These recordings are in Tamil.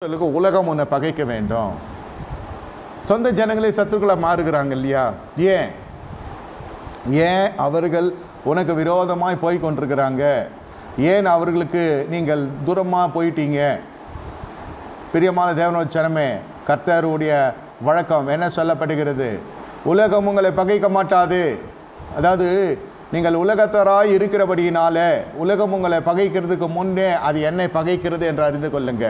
உலகம் உன்னை பகைக்க வேண்டும். சொந்த ஜனங்களே சத்துருக்களை மாறுகிறாங்க இல்லையா? ஏன் அவர்கள் உனக்கு விரோதமாய் போய் கொண்டிருக்கிறாங்க? ஏன் அவர்களுக்கு நீங்கள் தூரமாக போயிட்டீங்க? பிரியமான தேவனோட ஜனமே, கர்த்தருடைய வழக்கம் என்ன சொல்லப்படுகிறது? உலகம் உங்களை பகைக்க மாட்டாது. அதாவது நீங்கள் உலகத்தராய் இருக்கிறபடியினால உலகம் உங்களை பகைக்கிறதுக்கு முன்னே அது என்னை பகைக்கிறது என்று அறிந்து கொள்ளுங்க.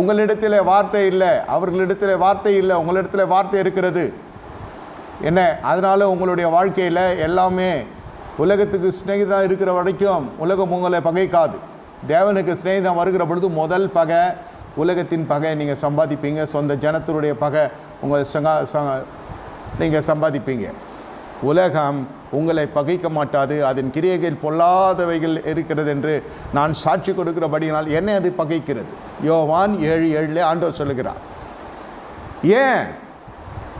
உங்களிடத்தில் வார்த்தை இல்லை, அவர்களிடத்தில் வார்த்தை இல்லை, உங்களிடத்தில் வார்த்தை இருக்கிறது. என்ன அதனால் உங்களுடைய வாழ்க்கையில் எல்லாமே உலகத்துக்கு சிநேகிதம் இருக்கிற வரைக்கும் உலகம் உங்களை பகைக்காது. தேவனுக்கு சிநேகிதம் வருகிற பொழுது முதல் பகை உலகத்தின் பகை நீங்கள் சம்பாதிப்பீங்க. சொந்த ஜனத்தினுடைய பகை நீங்கள் சம்பாதிப்பீங்க. உலகம் உங்களை பகைக்க மாட்டாது. அதன் கிரியைகள் பொல்லாதவைகள் இருக்கிறது என்று நான் சாட்சி கொடுக்கிறபடியினால் என்னை அது பகைக்கிறது. யோவான் 7:7 ஆண்டவர் சொல்லுகிறார். ஏன்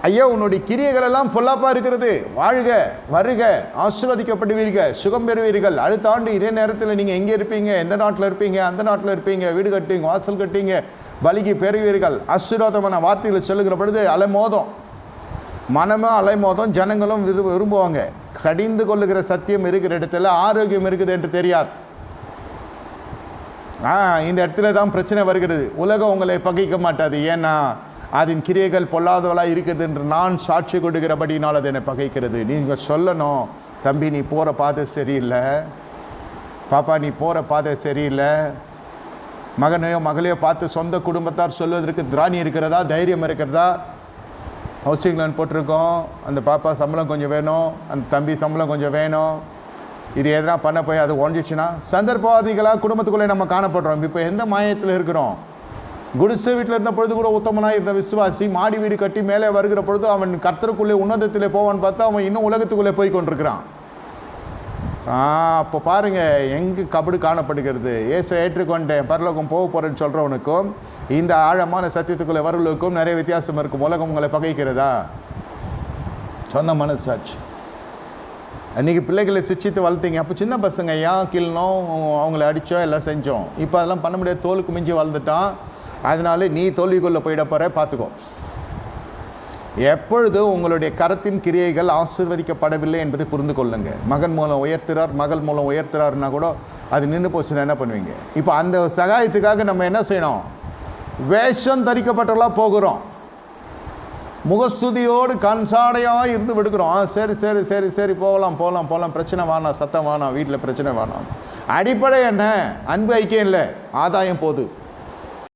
ஐயா உன்னுடைய கிரியைகள் எல்லாம் பொல்லாப்பா இருக்கிறது. வாழ்க, வருக, ஆசீர்வதிக்கப்படுவீர்கள், சுகம் பெறுவீர்கள். அடுத்த ஆண்டு இதே நேரத்தில் நீங்கள் எங்கே இருப்பீங்க? எந்த நாட்டில் இருப்பீங்க? அந்த நாட்டில் இருப்பீங்க. வீடு கட்டுவீங்க, வாசல் கட்டுவீங்க, பலிக்கு பெறுவீர்கள். ஆசீர்வாதமான வார்த்தைகளை சொல்லுகிற பொழுது அலைமோதும், மனமும் அலைமோதும், ஜனங்களும் விரும்புவாங்க. கடிந்து கொள்ளுகிற சத்தியம் இருக்கிற இடத்துல ஆரோக்கியம் இருக்குது என்று தெரியாது. இந்த இடத்துல தான் பிரச்சனை வருகிறது. உலகம் உங்களை பகைக்க மாட்டாது. ஏன்னா அதன் கிரியைகள் பொல்லாதவளாக இருக்குது என்று நான் சாட்சி கொடுக்கிறபடினால் அது என்னை பகைக்கிறது. நீங்கள் சொல்லணும், தம்பி நீ போகிற பாதை சரியில்லை, பாப்பா நீ போகிற பாதை சரியில்லை. மகனையோ மகளையோ பார்த்து சொந்த குடும்பத்தார் சொல்வதற்கு திராணி இருக்கிறதா, தைரியம் இருக்கிறதா? ஹவுசிங் லோன் போட்டிருக்கோம், அந்த பாப்பா சம்பளம் கொஞ்சம் வேணும், அந்த தம்பி சம்பளம் கொஞ்சம் வேணும், இது எதனா பண்ண போய் அது ஒழிஞ்சிச்சுன்னா சந்தர்ப்பவாதிகளாக குடும்பத்துக்குள்ளே நம்ம காணப்படுறோம். இப்போ எந்த மாயத்தில் இருக்கிறோம்? குடிசை வீட்டில் இருந்த பொழுது கூட உத்தமனாக இருந்த விசுவாசி மாடி வீடு கட்டி மேலே வருகிற பொழுது அவன் கர்த்தருக்குள்ளே உன்னதத்திலே போவான்னு பார்த்தா அவன் இன்னும் உலகத்துக்குள்ளே போய் கொண்டிருக்கிறான். அப்போ பாருங்கள் எங்கே கபடு காணப்படுகிறது. இயேசு ஏற்றுக்கொண்டேன் பரலோகம் போக போகிறேன்னு சொல்கிறவனுக்கும் இந்த ஆழமான சத்தியத்துக்குள்ளே வரவர்களுக்கும் நிறைய வித்தியாசம் இருக்கும். உலகம் உங்களை பகைக்கிறதா? சொன்ன மனசாட்சி. அன்றைக்கி பிள்ளைகளை சிச்சித்து வளர்த்தீங்க. அப்போ சின்ன பசங்க ஏன் கிள்ளனோம், அவங்கள அடித்தோம், எல்லாம் செஞ்சோம். இப்போ அதெல்லாம் பண்ண முடியாது, தோலுக்கு மிஞ்சி வளர்ந்துட்டான். அதனால நீ தோல்விக்குள்ளே போயிட போகிற, பார்த்துக்கோ. எப்பொழுது உங்களுடைய கரத்தின் கிரியைகள் ஆசீர்வதிக்கப்படவில்லை என்பதை புரிந்து கொள்ளுங்க. மகன் மூலம் உயர்த்துறார், மகள் மூலம் உயர்த்துறாருன்னா கூட அது நின்று போச்சுன்னா என்ன பண்ணுவீங்க? இப்போ அந்த சகாயத்துக்காக நம்ம என்ன செய்யணும்? வேஷம் தரிக்கப்பட்டவர்களாக போகிறோம், முகஸ்துதியோடு கண்சாடையாக இருந்து விடுக்கிறோம். சரி சரி சரி சரி போகலாம் போகலாம் போகலாம், பிரச்சனை வேணாம், சத்தம் வேணாம், வீட்டில் பிரச்சனை வேணாம். அடிப்படை என்ன? அன்பு ஐக்கியம் இல்லை, ஆதாயம் போது.